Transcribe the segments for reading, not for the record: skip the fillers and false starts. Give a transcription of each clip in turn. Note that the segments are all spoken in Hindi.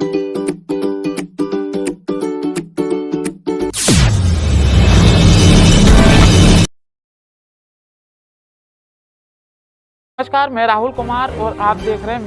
नमस्कार, मैं राहुल कुमार और आप देख रहे हैं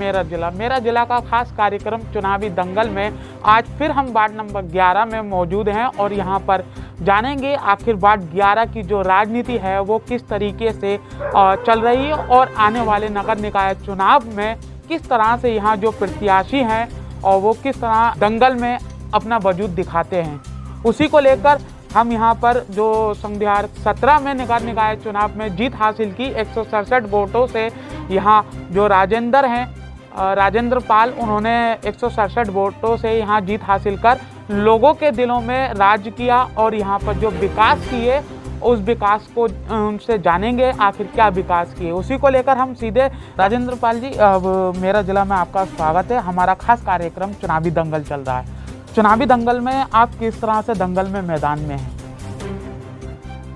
मेरा जिला का खास कार्यक्रम चुनावी दंगल में आज फिर हम वार्ड नंबर 11 में मौजूद हैं और यहां पर जानेंगे आखिर वार्ड 11 की जो राजनीति है वो किस तरीके से चल रही है और आने वाले नगर निकाय चुनाव में किस तरह से यहां जो प्रत्याशी हैं और वो किस तरह दंगल में अपना वजूद दिखाते हैं। उसी को लेकर हम यहाँ पर जो सन 2017 में नगर निकाय चुनाव में जीत हासिल की 167 वोटों से यहाँ जो राजेंद्र पाल उन्होंने 167 वोटों से यहाँ जीत हासिल कर लोगों के दिलों में राज किया और यहाँ पर जो विकास किए उस विकास को उनसे जानेंगे आखिर क्या विकास किए। उसी को लेकर हम सीधे राजेंद्र पाल जी, मेरा जिला में आपका स्वागत है। हमारा खास कार्यक्रम चुनावी दंगल चल रहा है। चुनावी दंगल में आप किस तरह से दंगल में मैदान में हैं?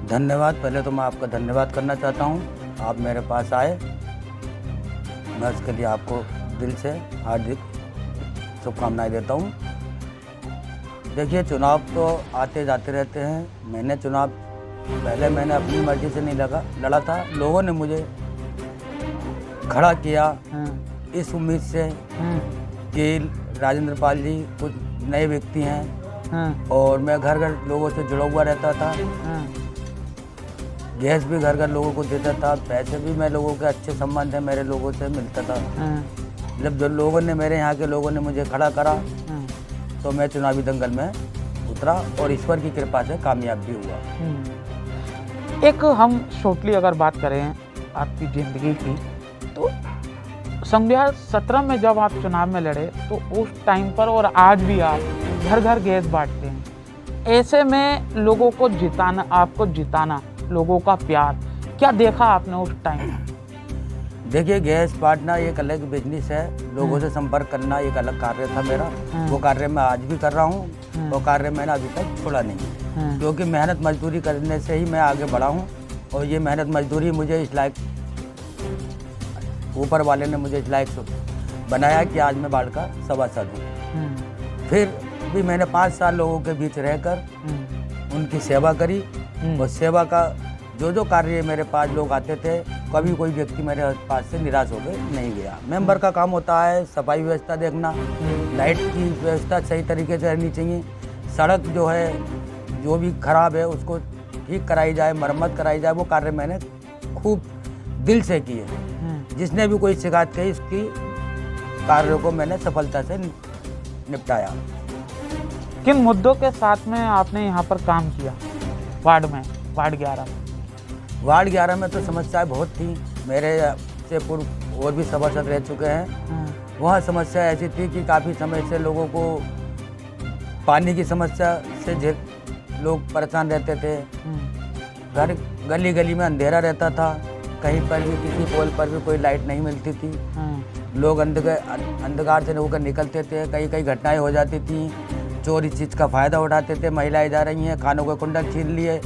धन्यवाद। पहले तो मैं आपका धन्यवाद करना चाहता हूं, आप मेरे पास आए, मैं उसके लिए आपको दिल से हार्दिक शुभकामनाएं देता हूं। देखिए, चुनाव तो आते जाते रहते हैं। पहले मैंने अपनी मर्जी से नहीं लड़ा था, लोगों ने मुझे खड़ा किया इस उम्मीद से कि राजेंद्र पाल जी कुछ नए व्यक्ति हैं और मैं घर घर लोगों से जुड़ा हुआ रहता था। गैस भी घर घर लोगों को देता था, पैसे भी मैं लोगों के अच्छे संबंध है मेरे लोगों से मिलता था। जब जो लोगों ने मेरे यहाँ के लोगों ने मुझे खड़ा करा तो मैं चुनावी दंगल में उतरा और ईश्वर की कृपा से कामयाब भी हुआ। एक हम शॉर्टली अगर बात करें आपकी ज़िंदगी की, तो सन 2017 में जब आप चुनाव में लड़े तो उस टाइम पर और आज भी आप घर घर गैस बांटते हैं। ऐसे में लोगों को जिताना, लोगों का प्यार, क्या देखा आपने उस टाइम? देखिए, गैस बांटना एक अलग बिजनेस है, लोगों से संपर्क करना एक अलग कार्य था मेरा। वो कार्य मैं आज भी कर रहा हूँ, वो कार्य मैंने अभी तक छोड़ा नहीं, क्योंकि मेहनत मजदूरी करने से ही मैं आगे बढ़ा हूँ और ये मेहनत मजदूरी मुझे इस लायक, ऊपर वाले ने मुझे इस लायक बनाया कि आज मैं वार्ड का सभासद हूँ। फिर भी मैंने 5 साल लोगों के बीच रहकर उनकी सेवा करी और सेवा का जो कार्य मेरे पास लोग आते थे, कभी कोई व्यक्ति मेरे पास से निराश होकर नहीं गया। मेंबर का काम होता है सफाई व्यवस्था देखना, लाइट की व्यवस्था सही तरीके से रहनी चाहिए, सड़क जो है जो भी खराब है उसको ठीक कराई जाए, मरम्मत कराई जाए, वो कार्य मैंने खूब दिल से किए। जिसने भी कोई शिकायत की उसकी कार्यों को मैंने सफलता से निपटाया। किन मुद्दों के साथ में आपने यहाँ पर काम किया वार्ड 11 में? वार्ड 11 में तो समस्याएं बहुत थी, मेरे से पूर्व और भी सभासद रह चुके हैं। वहाँ समस्या ऐसी थी कि काफ़ी समय से लोगों को पानी की समस्या से लोग परेशान रहते थे। घर गली गली में अंधेरा रहता था, कहीं पर भी किसी पोल पर भी कोई लाइट नहीं मिलती थी। लोग अंधकार से होकर निकलते थे, कई घटनाएं हो जाती थी, चोर इस चीज़ का फ़ायदा उठाते थे। महिलाएं जा रही हैं, खानों के कुंडल छीन लिए,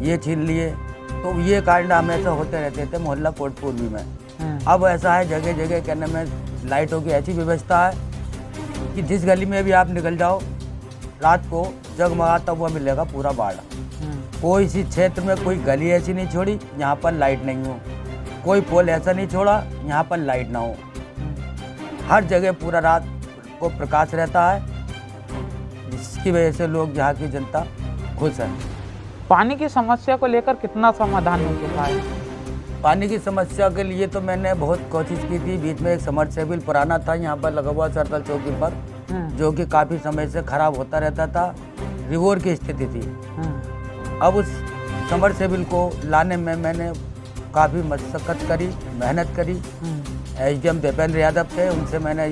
ये छीन लिए, तो ये कांड हमेशा होते रहते थे मोहल्ला कोटपूर्वी में। अब ऐसा है जगह जगह कहने में लाइटों की ऐसी व्यवस्था है कि जिस गली में भी आप निकल जाओ रात को जगमगाता हुआ मिलेगा पूरा वार्ड। कोई इसी क्षेत्र में कोई गली ऐसी नहीं छोड़ी यहाँ पर लाइट नहीं हो, कोई पोल ऐसा नहीं छोड़ा यहाँ पर लाइट ना हो। हर जगह पूरा रात को प्रकाश रहता है, जिसकी वजह से लोग यहाँ की जनता खुश है। पानी की समस्या को लेकर कितना समाधान हो चुका है? पानी की समस्या के लिए तो मैंने बहुत कोशिश की थी। बीच में एक समरसेबल पुराना था यहाँ पर लगा हुआ सरतल चौकी पर, जो कि काफ़ी समय से खराब होता रहता था, रिवोर की स्थिति थी। अब उस समरसेबल को लाने में मैंने काफ़ी मशक्क़त करी, मेहनत करी। SDM दीपेंद्र यादव थे, उनसे मैंने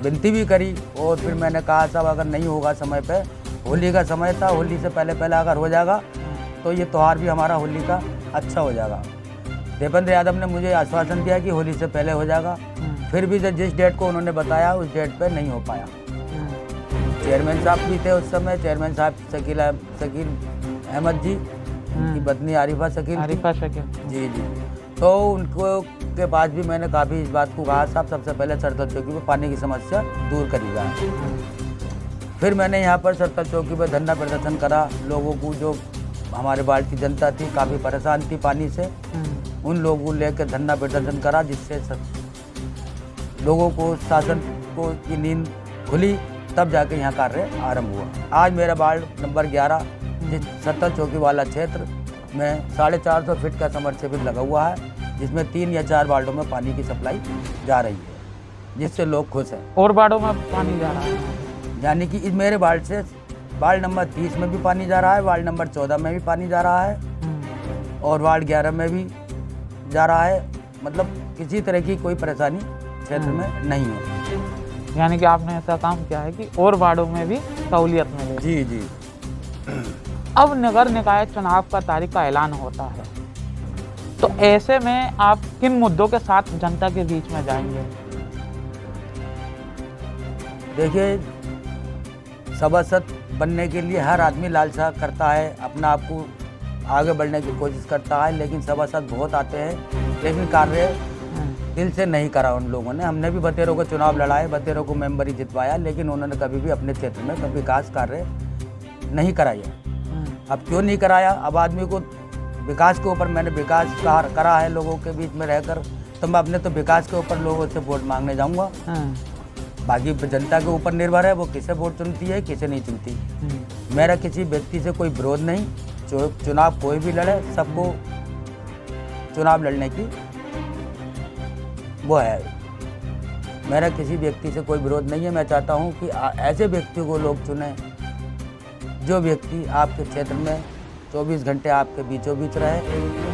विनती भी करी और फिर मैंने कहा साहब अगर नहीं होगा समय पे, होली का समय था, होली से पहले अगर हो जाएगा तो ये त्यौहार भी हमारा होली का अच्छा हो जाएगा। दीपेंद्र यादव ने मुझे आश्वासन दिया कि होली से पहले हो जाएगा। फिर भी जिस डेट को उन्होंने बताया उस डेट पे नहीं हो पाया। चेयरमैन साहब भी थे उस समय, चेयरमैन साहब शकील अहमद जी की पत्नी आरिफा शकील जी। तो उनको के पास भी मैंने काफ़ी इस बात को कहा, साहब सबसे पहले सरता चौकी पर पानी की समस्या दूर करी जाए। फिर मैंने यहाँ पर सरता चौकी पर धरना प्रदर्शन करा। लोगों को, जो हमारे वार्ड की जनता थी, काफ़ी परेशान थी पानी से, उन लोगों को लेकर धरना प्रदर्शन करा, जिससे लोगों को शासन को की नींद खुली, तब जाके यहाँ कार्य आरंभ हुआ। आज मेरा वार्ड नंबर 11 जिस सरता चौकी वाला क्षेत्र में 450 फीट का समरसेबल लगा हुआ है, जिसमें 3 या 4 वार्डों में पानी की सप्लाई जा रही है, जिससे लोग खुश हैं। और वार्डों में पानी जा रहा है, यानी कि इस मेरे वार्ड से वार्ड नंबर 30 में भी पानी जा रहा है, वार्ड नंबर 14 में भी पानी जा रहा है, और वार्ड 11 में भी जा रहा है। मतलब किसी तरह की कोई परेशानी क्षेत्र में नहीं है। यानी कि आपने ऐसा काम किया है कि और वार्डों में भी सहूलियत मिले। जी जी। अब नगर निकाय चुनाव का तारीख का ऐलान होता है, तो ऐसे में आप किन मुद्दों के साथ जनता के बीच में जाएंगे? देखिए, सभासद बनने के लिए हर आदमी लालसा करता है, अपना आप को आगे बढ़ने की कोशिश करता है, लेकिन सभासद बहुत आते हैं, लेकिन कार्य दिल से नहीं करा उन लोगों ने। हमने भी बतेरों को चुनाव लड़ाए, बतेरों को मेंबर ही जितवाया, लेकिन उन्होंने कभी भी अपने क्षेत्र में कभी विकास कार्य नहीं कराया। अब क्यों नहीं कराया? अब आदमी को विकास के ऊपर, मैंने विकास करा है लोगों के बीच में रहकर, तो मैं अपने तो विकास के ऊपर लोगों से वोट मांगने जाऊंगा। बाकी जनता के ऊपर निर्भर है, वो किसे वोट चुनती है, किसे नहीं चुनती। मेरा किसी व्यक्ति से कोई विरोध नहीं, चुनाव कोई भी लड़े, सबको चुनाव लड़ने की वो है। मेरा किसी व्यक्ति से कोई विरोध नहीं है। मैं चाहता हूं कि ऐसे व्यक्ति को लोग चुने, जो व्यक्ति आपके क्षेत्र में 24 घंटे आपके बीचों बीच रहे,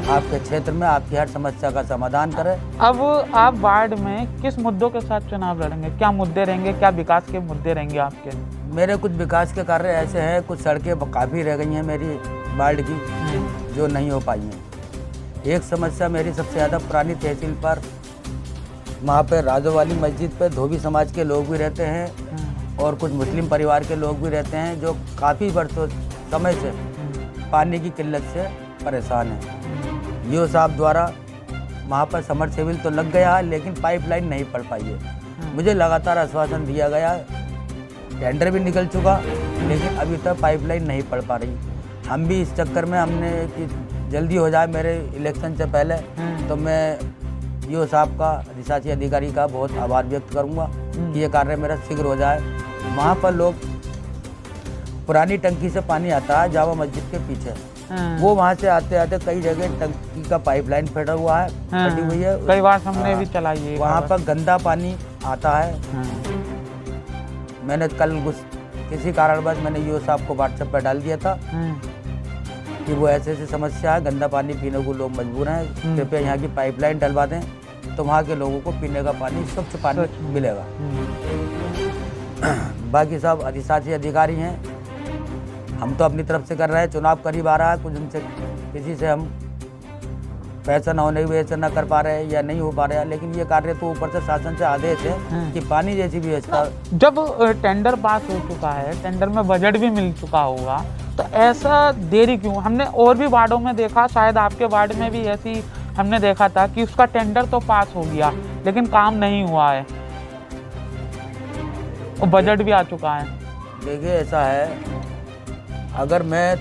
आपके क्षेत्र में आपकी हर समस्या का समाधान करे। अब आप वार्ड में किस मुद्दों के साथ चुनाव लड़ेंगे? क्या मुद्दे रहेंगे, क्या विकास के मुद्दे रहेंगे आपके? मेरे कुछ विकास के कार्य ऐसे हैं, कुछ सड़कें काफ़ी रह गई हैं मेरी वार्ड की, जो नहीं हो पाई हैं। एक समस्या मेरी सबसे ज़्यादा पुरानी तहसील पर, वहाँ पर राजो वाली मस्जिद पर धोबी समाज के लोग भी रहते हैं और कुछ मुस्लिम परिवार के लोग भी रहते हैं, जो काफ़ी वर्षों समय से पानी की किल्लत से परेशान हैं। ईओ साहब द्वारा वहाँ पर समरसेबल तो लग गया है, लेकिन पाइपलाइन नहीं पड़ पाई है। मुझे लगातार आश्वासन दिया गया, टेंडर भी निकल चुका, लेकिन अभी तक पाइपलाइन नहीं पड़ पा रही। हम भी इस चक्कर में हमने कि जल्दी हो जाए मेरे इलेक्शन से पहले, तो मैं ईओ साहब का, अधिशासी अधिकारी का बहुत आभार व्यक्त करूंगा कि ये कार्य मेरा शीघ्र हो जाए। वहाँ पर लोग, पुरानी टंकी से पानी आता है जावा मस्जिद के पीछे, वो वहाँ से आते आते कई जगह टंकी का पाइपलाइन फटा हुआ है, फटी हुई है। कई बार हमने भी चलाई है। वहाँ पर गंदा पानी आता है। मैंने कल किसी कारणवश मैंने ईओ साहब को व्हाट्सएप पर डाल दिया था कि वो ऐसे ऐसी समस्या है, गंदा पानी पीने को लोग मजबूर हैं, कृपया यहाँ की पाइपलाइन डलवा दें, तो वहाँ के लोगों को पीने का पानी, स्वच्छ पानी मिलेगा। बाकी सब अधिशासी अधिकारी हैं, हम तो अपनी तरफ से कर रहे हैं। चुनाव करीब आ रहा है, कुछ उनसे किसी से हम पैसा न होने की वजह से न कर पा रहे हैं या नहीं हो पा रहे हैं, लेकिन ये कार्य तो ऊपर से शासन से आदेश है कि पानी जैसी व्यवस्था। जब टेंडर पास हो चुका है, टेंडर में बजट भी मिल चुका होगा, तो ऐसा देरी क्यों? हमने और भी वार्डों में देखा, शायद आपके वार्ड में भी ऐसी हमने देखा था कि उसका टेंडर तो पास हो गया, लेकिन काम नहीं हुआ है और बजट भी आ चुका है। देखिए, ऐसा है, अगर मैं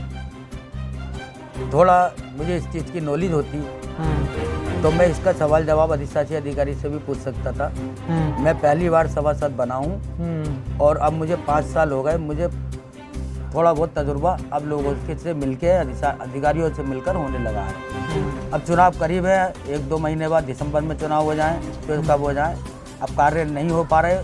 थोड़ा, मुझे इस चीज़ की नॉलेज होती तो मैं इसका सवाल जवाब अधिशासी अधिकारी से भी पूछ सकता था। मैं पहली बार सभासद बना हूँ और अब मुझे 5 साल हो गए, मुझे थोड़ा बहुत तजुर्बा अब लोगों से मिलके, अधिकारियों से मिलकर होने लगा है। अब चुनाव करीब है, 1-2 महीने बाद दिसंबर में चुनाव हो जाए, फिर कब हो जाए, अब कार्य नहीं हो पा रहे।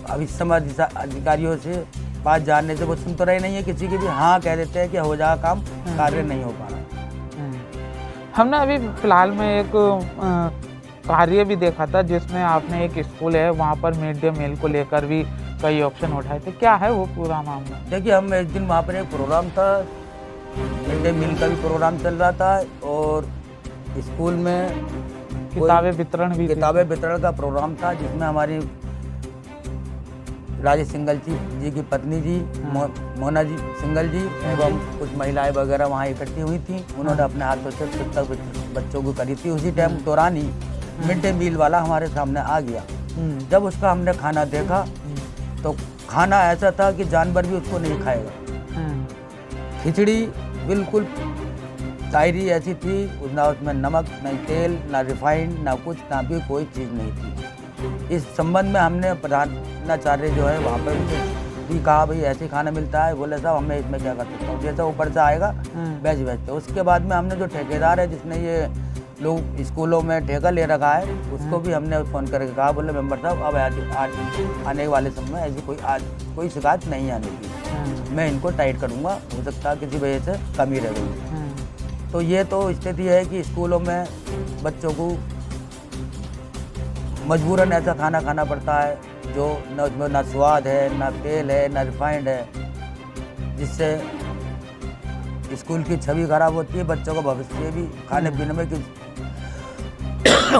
अब इस समय अधिकारियों से पास जाने से वो सुन तो रहे नहीं है किसी की भी, हाँ कह देते हैं कि हो जाएगा काम, कार्य नहीं हो पा रहा। हमने अभी फिलहाल में एक कार्य भी देखा था, जिसमें आपने एक स्कूल है, वहाँ पर मिड डे मील को लेकर भी कई ऑप्शन उठाए थे। क्या है वो पूरा मामला? देखिए, हम एक दिन वहाँ पर एक प्रोग्राम था, मिड डे मील का भी प्रोग्राम चल रहा था और स्कूल में किताबें वितरण का प्रोग्राम था, जिसमें हमारी राजेश सिंगल जी की पत्नी जी, मोना जी सिंगल जी एवं कुछ महिलाएं वगैरह वहाँ इकट्ठी हुई थी। उन्होंने अपने हाथों से पुस्तक बच्चों को करी थी। उसी टाइम दौरान ही मिड डे मील वाला हमारे सामने आ गया। जब उसका हमने खाना देखा तो खाना ऐसा था कि जानवर भी उसको नहीं खाएगा। खिचड़ी बिल्कुल तायरी ऐसी थी, ना उसमें नमक, नहीं तेल, ना रिफाइंड, ना कुछ, ना भी कोई चीज़ नहीं थी। इस संबंध में हमने प्रधानाचार्य जो है वहाँ पर उनसे भी कहा भाई ऐसे खाना मिलता है। बोले साहब हमें इसमें क्या कर सकता हूँ, जैसा ऊपर से आएगा बेचते। उसके बाद में हमने जो ठेकेदार है जिसने ये लोग स्कूलों में ठेका ले रखा है उसको भी हमने फ़ोन करके कहा, बोले मेंबर साहब अब आज आने वाले समय में ऐसी कोई शिकायत नहीं आने की, मैं इनको टाइट करूँगा, हो सकता है किसी वजह से कमी रह गई। तो ये तो स्थिति है कि स्कूलों में बच्चों को मजबूरन ऐसा खाना खाना पड़ता है जो न उसमें ना स्वाद है, ना तेल है, ना रिफाइंड है, जिससे स्कूल की छवि खराब होती है, बच्चों का भविष्य भी खाने पीने में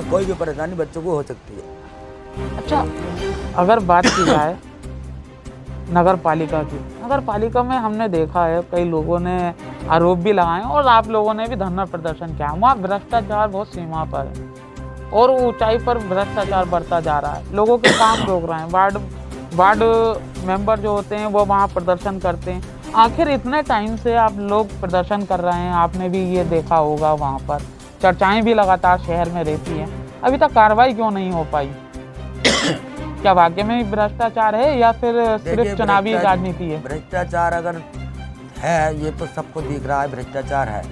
कोई भी परेशानी बच्चों को हो सकती है। अच्छा, अगर बात की जाए नगर पालिका की, नगर पालिका में हमने देखा है कई लोगों ने आरोप भी लगाए और आप लोगों ने भी धरना प्रदर्शन किया। वहाँ भ्रष्टाचार बहुत सीमा पर है और ऊंचाई पर भ्रष्टाचार बढ़ता जा रहा है, लोगों के काम रोक रहे हैं। वार्ड मेंबर जो होते हैं वो वहाँ प्रदर्शन करते हैं। आखिर इतने टाइम से आप लोग प्रदर्शन कर रहे हैं, आपने भी ये देखा होगा, वहाँ पर चर्चाएं भी लगातार शहर में रहती हैं, अभी तक कार्रवाई क्यों नहीं हो पाई? क्या वाकई में भ्रष्टाचार है या फिर सिर्फ चुनावी राजनीति है? भ्रष्टाचार अगर है ये तो सबको दिख रहा है, भ्रष्टाचार है।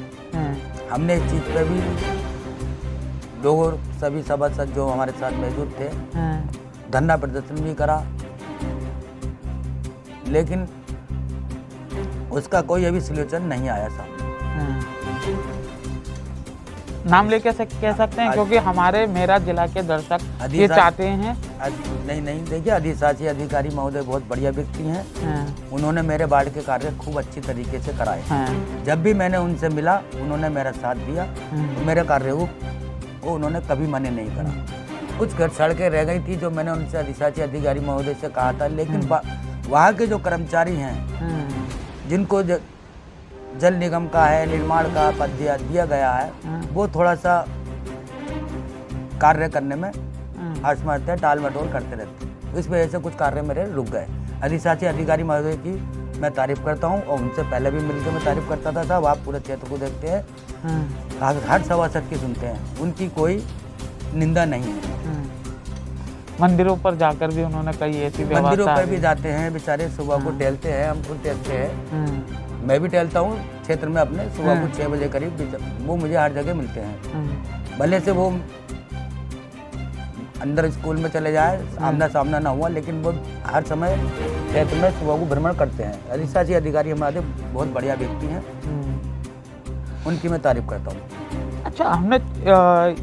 हमने इस चीज़ पे भी लोगों सभी सभासद जो हमारे साथ मौजूद थे धरना प्रदर्शन भी करा, लेकिन उसका कोई अभी सॉल्यूशन नहीं आया सामने। नाम लेके कह सकते हैं क्योंकि हमारे मेरा जिला के दर्शक ये चाहते हैं। नहीं देखिए, अधिशासी अधिकारी महोदय बहुत बढ़िया व्यक्ति हैं। उन्होंने मेरे वार्ड के कार्य खूब अच्छी तरीके से कराए। जब भी मैंने उनसे मिला उन्होंने मेरा साथ दिया, तो मेरे कार्य को उन्होंने कभी मना नहीं करा। कुछ घर सड़कें रह गई थी जो मैंने उनसे अधिशासी अधिकारी महोदय से कहा था, लेकिन वहाँ के जो कर्मचारी हैं जिनको जल निगम का है, निर्माण का पद दिया गया है, वो थोड़ा सा कार्य करने में असमर्थ है, टाल मटोल करते रहते हैं। इस वजह से कुछ कार्य मेरे रुक गए। अधिशासी अधिकारी महोदय की मैं तारीफ करता हूँ और उनसे पहले भी मिलकर मैं तारीफ करता था। साहब आप पूरे क्षेत्र को देखते हैं, हर सभासद की सुनते हैं, उनकी कोई निंदा नहीं है। मंदिरों पर जाकर भी उन्होंने कई ऐसी व्यवस्था, मंदिरों पर भी जाते हैं बेचारे, सुबह को टहलते हैं, हम खुद टहलते हैं, मैं भी टहलता हूँ क्षेत्र में अपने, सुबह को 6 बजे करीब वो मुझे हर जगह मिलते हैं। भले से वो अंदर स्कूल में चले जाए, आमना सामना ना हुआ, लेकिन वो हर समय क्षेत्र में सुबह को भ्रमण करते हैं। अधिशासी अधिकारी हमारे बहुत बढ़िया व्यक्ति हैं, उनकी मैं तारीफ करता हूँ। अच्छा, हमने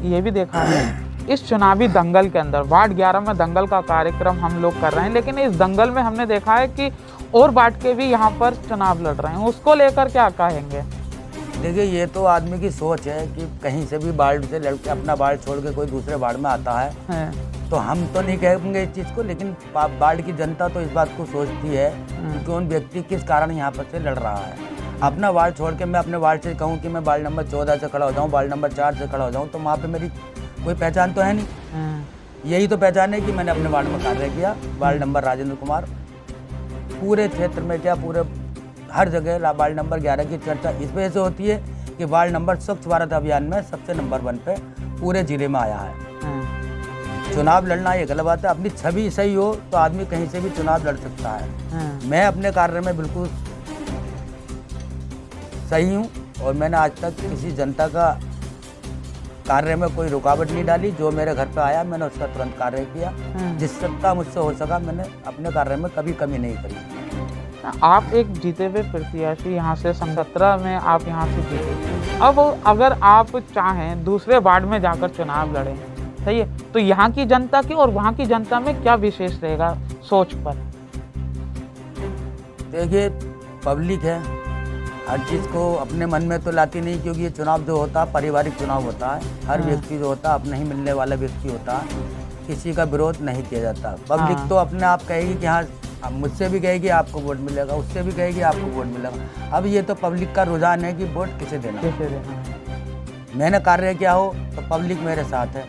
ये भी देखा है इस चुनावी दंगल के अंदर, वार्ड 11 में दंगल का कार्यक्रम हम लोग कर रहे हैं, लेकिन इस दंगल में हमने देखा है कि और वार्ड के भी यहाँ पर चुनाव लड़ रहे हैं, उसको लेकर क्या कहेंगे? देखिए, ये तो आदमी की सोच है कि कहीं से भी वार्ड से लड़के अपना वार्ड छोड़ के कोई दूसरे वार्ड में आता है, तो हम तो नहीं कहेंगे इस चीज़ को, लेकिन वार्ड की जनता तो इस बात को सोचती है कि कौन व्यक्ति किस कारण यहाँ पर से लड़ रहा है। अपना वार्ड छोड़ के मैं अपने वार्ड से कहूँ कि मैं वार्ड नंबर 14 से खड़ा हो जाऊँ, वार्ड नंबर 4 से खड़ा हो जाऊँ, तो वहाँ पर मेरी कोई पहचान तो है नहीं। यही तो पहचान है कि मैंने अपने वार्ड में कार्य किया। वार्ड नंबर राजेंद्र कुमार, पूरे क्षेत्र में क्या पूरे हर जगह वार्ड नंबर 11 की चर्चा इस वजह से होती है कि वार्ड नंबर स्वच्छ भारत अभियान में सबसे नंबर 1 पे पूरे जिले में आया है। चुनाव लड़ना ये गलत बात है, अपनी छवि सही हो तो आदमी कहीं से भी चुनाव लड़ सकता है। मैं अपने कार्य में बिल्कुल सही हूँ और मैंने आज तक किसी जनता का कार्य में कोई रुकावट नहीं डाली। जो मेरे घर पे आया मैंने उसका तुरंत कार्य किया, जिस सकता मुझसे हो सका मैंने अपने कार्य में कभी कमी नहीं करी। आप एक जीते हुए प्रत्याशी यहाँ से 17 में आप यहाँ से जीते, अब अगर आप चाहें दूसरे वार्ड में जाकर चुनाव लड़ें, सही है, तो यहाँ की जनता की और वहाँ की जनता में क्या विशेष रहेगा सोच पर? देखिए, पब्लिक है, हर चीज़ को अपने मन में तो लाती नहीं, क्योंकि ये चुनाव जो होता है पारिवारिक चुनाव होता है। हर व्यक्ति जो होता है अपने ही मिलने वाला व्यक्ति होता है, किसी का विरोध नहीं किया जाता। पब्लिक तो अपने आप कहेगी कि हाँ, मुझसे भी कहेगी आपको वोट मिलेगा, उससे भी कहेगी आपको वोट मिलेगा। अब ये तो पब्लिक का रुझान है कि वोट किसे देना। मैंने कार्य किया हो तो पब्लिक मेरे साथ है,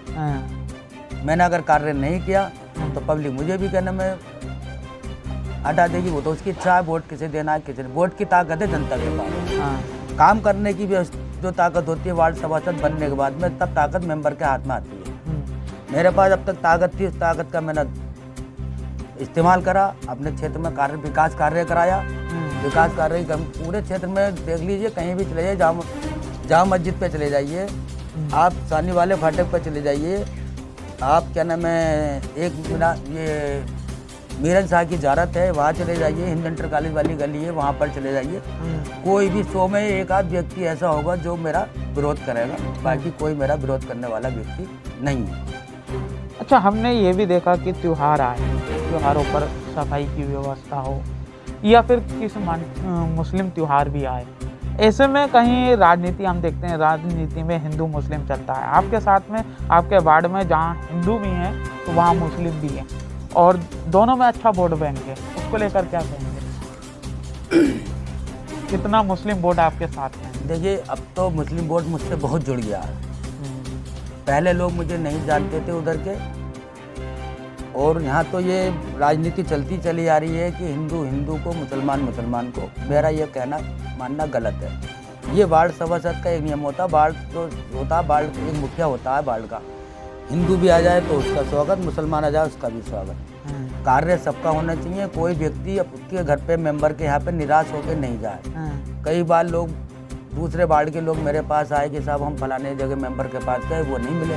मैंने अगर कार्य नहीं किया तो पब्लिक मुझे भी कहने में हटा देगी। वो तो उसकी इच्छा है, वोट किसे देना है किसे नहीं। वोट की ताकत है जनता के पास। हाँ। काम करने की भी जो ताकत होती है वार्ड सभासद बनने के बाद में, तब ताकत मेंबर के हाथ में आती है। मेरे पास अब तक ताकत थी, उस ताकत का मैंने इस्तेमाल करा, अपने क्षेत्र में विकास कार्य कराया। विकास कार्य पूरे क्षेत्र में देख लीजिए, कहीं भी चले जाइए, जामा मस्जिद पे चले जाइए, आप सानी वाले फाटक पे चले जाइए, आप क्या नाम है एक ये मीरन शाह की ज़ारत है वहाँ चले जाइए, हिंद इंटर कॉलेज वाली गली है वहाँ पर चले जाइए। कोई भी 100 में एक आध व्यक्ति ऐसा होगा जो मेरा विरोध करेगा, बाकी कोई मेरा विरोध करने वाला व्यक्ति नहीं है। अच्छा, हमने ये भी देखा कि त्योहार आए, त्योहारों पर सफाई की व्यवस्था हो या फिर किसी मुस्लिम त्योहार भी आए, ऐसे में कहीं राजनीति हम देखते हैं, राजनीति में हिंदू मुस्लिम चलता है। आपके साथ में आपके वार्ड में जहाँ हिंदू भी हैं तो वहाँ मुस्लिम भी हैं और दोनों में अच्छा वोट बैंक है, उसको लेकर क्या कहेंगे? कितना मुस्लिम वोट आपके साथ है? देखिए, अब तो मुस्लिम वोट मुझसे बहुत जुड़ गया है। पहले लोग मुझे नहीं जानते थे उधर के, और यहाँ तो ये राजनीति चलती चली आ रही है कि हिंदू हिंदू को, मुसलमान मुसलमान को। मेरा ये कहना मानना गलत है। ये वार्ड सभासद का एक नियम होता है, वार्ड जो होता है, वार्ड एक मुखिया होता है वार्ड का। हिंदू भी आ जाए तो उसका स्वागत, मुसलमान आ जाए उसका भी स्वागत। कार्य सबका होना चाहिए। कोई व्यक्ति उसके घर पे मेंबर के यहाँ पे निराश होकर नहीं जाए। कई बार लोग दूसरे वार्ड के लोग मेरे पास आए कि साहब हम फलाने जगह मेंबर के पास गए, वो नहीं मिले,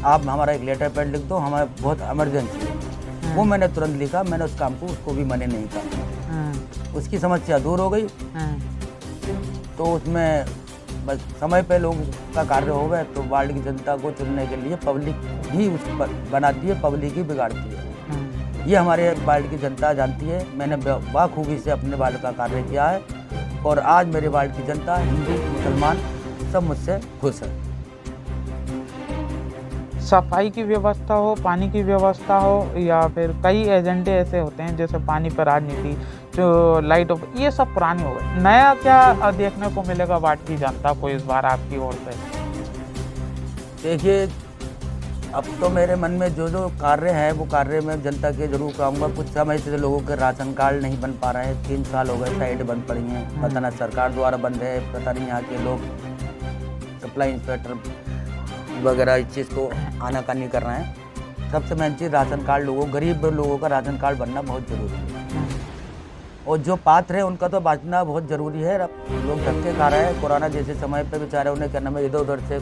आप हमारा एक लेटर पैड लिख दो, हमारा बहुत इमरजेंसी है। वो मैंने तुरंत लिखा, मैंने उस काम को उसको भी मने नहीं कहा। उसकी समस्या दूर हो गई। तो उसमें बस समय पे लोगों का कार्य हो गया, तो वार्ड की जनता को चुनने के लिए पब्लिक ही उस बनाती है, पब्लिक ही बिगाड़ती है। ये हमारे वार्ड की जनता जानती है। मैंने बाखूबी से अपने वार्ड का कार्य किया है और आज मेरे वार्ड की जनता, हिंदू मुसलमान, सब मुझसे खुश है। सफाई की व्यवस्था हो, पानी की व्यवस्था हो, या फिर कई एजेंडे ऐसे होते हैं जैसे पानी पर राजनीति, जो लाइट ऑफ, ये सब पुराने हो गए। नया क्या देखने को मिलेगा वार्ड की जनता को इस बार आपकी ओर से? देखिए, अब तो मेरे मन में जो जो कार्य है वो कार्य मैं जनता के जरूर कराऊंगा। कुछ समय से लोगों के राशन कार्ड नहीं बन पा रहे हैं, 3 साल हो गए, साइट बंद पड़ी हैं, पता ना सरकार द्वारा बंद है, पता नहीं यहाँ के लोग सप्लाई इंस्पेक्टर वगैरह इस चीज़ को आनाकानी कर रहे हैं। सबसे मेन चीज़ राशन कार्ड, गरीब लोगों का राशन कार्ड बनना बहुत ज़रूरी है, और जो पात्र है उनका तो बचना बहुत ज़रूरी है। लोग धक्के खा रहे हैं। कोरोना जैसे समय पे बेचारे उन्हें क्या नाम है, इधर उधर से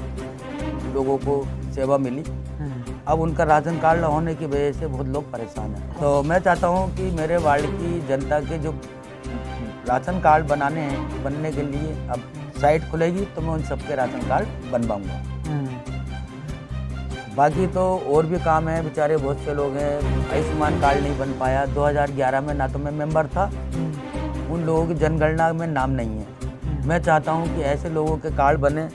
लोगों को सेवा मिली, अब उनका राशन कार्ड न होने की वजह से बहुत लोग परेशान हैं। तो मैं चाहता हूं कि मेरे वार्ड की जनता के जो राशन कार्ड बनने के लिए अब साइट खुलेगी तो मैं उन सबके राशन कार्ड बनवाऊंगा। बाकी तो और भी काम है, बेचारे बहुत से लोग हैं, आयुष्मान कार्ड नहीं बन पाया। 2011 में ना तो मैं मेंबर था, उन लोगों की जनगणना में नाम नहीं है। मैं चाहता हूं कि ऐसे लोगों के कार्ड बने।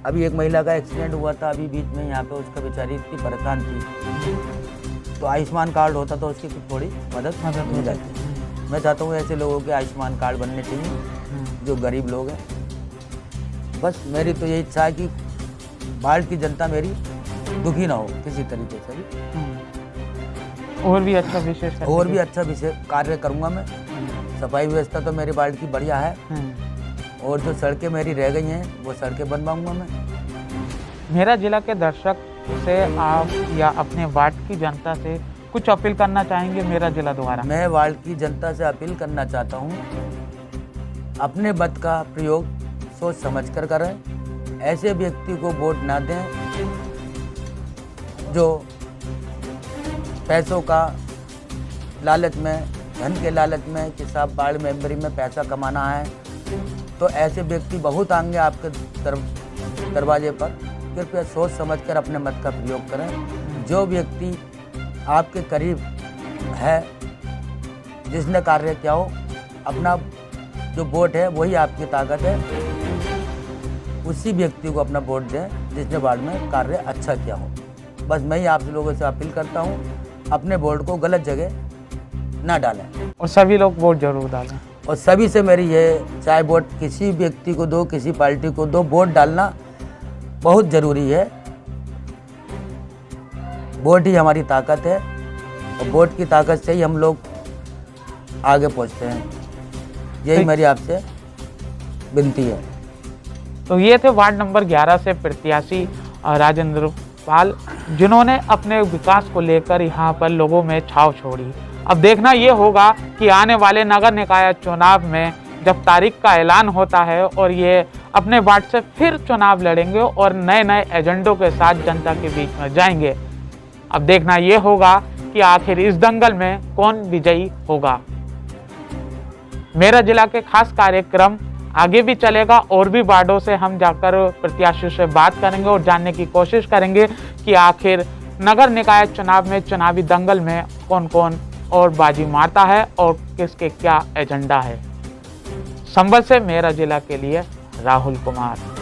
अभी एक महिला का एक्सीडेंट हुआ था अभी बीच में यहाँ पे, उसका बेचारी इतनी परेशान थी, तो आयुष्मान कार्ड होता तो उसकी थोड़ी मदद मिल जाती। मैं चाहता हूँ ऐसे लोगों के आयुष्मान कार्ड बनने चाहिए जो गरीब लोग हैं। बस मेरी तो यही इच्छा है कि वार्ड की जनता मेरी दुखी ना हो किसी तरीके से भी। और भी अच्छा विशेष कार्य करूँगा मैं। सफाई व्यवस्था तो मेरे वार्ड की बढ़िया है, और जो सड़कें मेरी रह गई हैं वो सड़कें बनवाऊंगा मैं। मेरा जिला के दर्शक से आप या अपने वार्ड की जनता से कुछ अपील करना चाहेंगे मेरा जिला द्वारा? मैं वार्ड की जनता से अपील करना चाहता हूँ, अपने मत का प्रयोग सोच समझ कर करें। ऐसे व्यक्ति को वोट ना दें जो पैसों का लालच में, धन के लालच में कि साहब वार्ड मेंबरी में पैसा कमाना है, तो ऐसे व्यक्ति बहुत आएंगे आपके दरवाजे पर। कृपया सोच समझकर अपने मत का प्रयोग करें। जो व्यक्ति आपके करीब है, जिसने कार्य किया हो, अपना जो वोट है वही आपकी ताकत है, उसी व्यक्ति को अपना वोट दें जिसने वार्ड में कार्य अच्छा किया हो। बस मैं ही आप लोगों से अपील करता हूँ, अपने वोट को गलत जगह ना डालें, और सभी लोग वोट जरूर डालें। और सभी से मेरी ये, चाहे वोट किसी व्यक्ति को दो, किसी पार्टी को दो, वोट डालना बहुत ज़रूरी है। वोट ही हमारी ताकत है और वोट की ताकत से ही हम लोग आगे पहुंचते हैं। यही मेरी आपसे विनती है। तो ये थे वार्ड नंबर 11 से प्रत्याशी राजेंद्र पाल, जिन्होंने अपने विकास को लेकर यहाँ पर लोगों में छाव छोड़ी। अब देखना ये होगा कि आने वाले नगर निकाय चुनाव में जब तारीख का ऐलान होता है और ये अपने वार्ड से फिर चुनाव लड़ेंगे और नए नए एजेंडों के साथ जनता के बीच में जाएंगे। अब देखना ये होगा कि आखिर इस दंगल में कौन विजयी होगा। मेरा जिला के खास कार्यक्रम आगे भी चलेगा और भी वार्डों से हम जाकर प्रत्याशियों से बात करेंगे और जानने की कोशिश करेंगे कि आखिर नगर निकाय चुनाव में चुनावी दंगल में कौन कौन और बाजी मारता है और किसके क्या एजेंडा है। संभल से मेरा जिला के लिए राहुल कुमार।